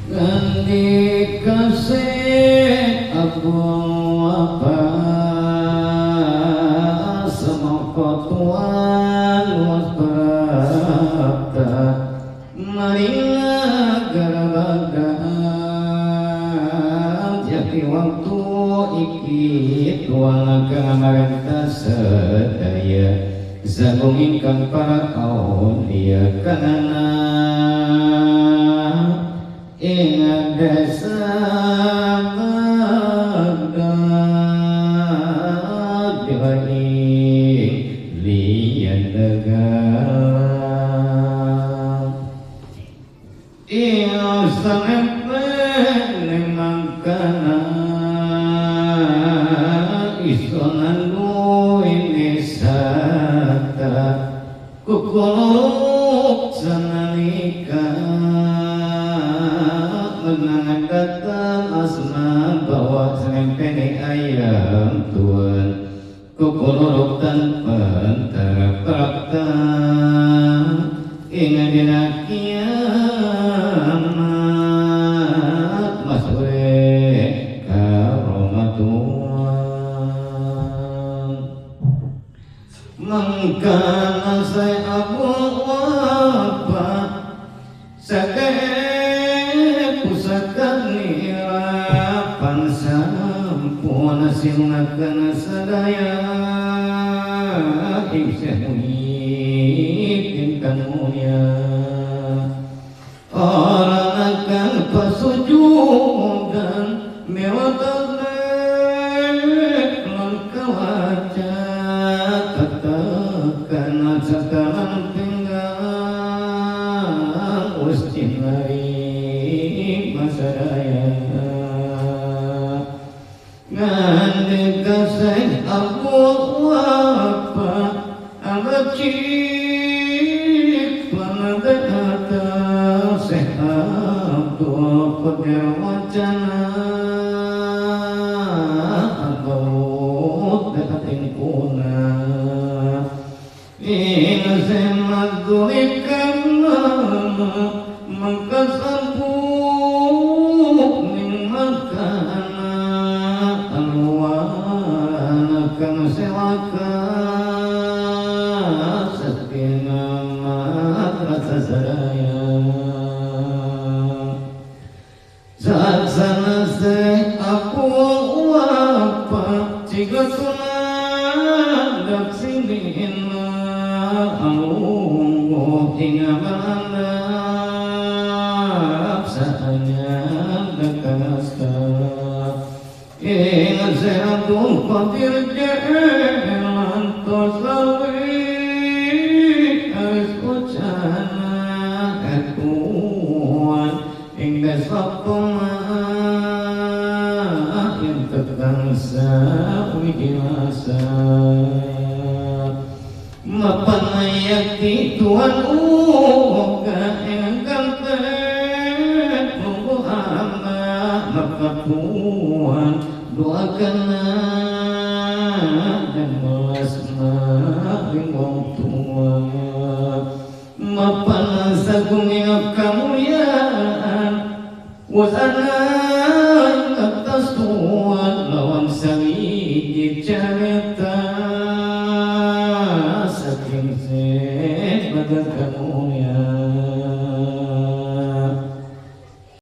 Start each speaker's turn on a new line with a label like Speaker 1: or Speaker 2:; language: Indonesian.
Speaker 1: Ngandi kasih aku apa semangka tuan waspada marilah garabagaan jadi waktu iki tuang kamarenta sedaya zagung ingkang para aulia kanana ingat desa magdag diwai liyan dagang iyo sangepe nemangkana isonan lu ini sata kukuluk sanalika menangan datang asma bawa sempeni ayam tuan kukuluruk tanpa antara prakta ingat dina kiamat maswe karomatuan mengkana saya abu apa sakit simnakan sadaya insya mungkin mulia orang akan pasujudan mewatalik langkawaja katakan sekarang tinggal ustin hari masa daya ngandi kasih aku apa abacik panadata sehat tua koder wacana abau dating kuna ina semat duikan mengkasampu ning makan kang sewaka setina rasa sadaya saat sana se aku apa jika sudah sini aku hingga mana saatnya dekat ingat sehatul qadir jalan tosawi aris ucana ketuan hingga sapoma yang tertangsa wijilasa mapan ayati tuan uga engkang tek nunggu hamba maka tuan doakanlah dan melasma wong tua mapan sagung yang kemuliaan wasana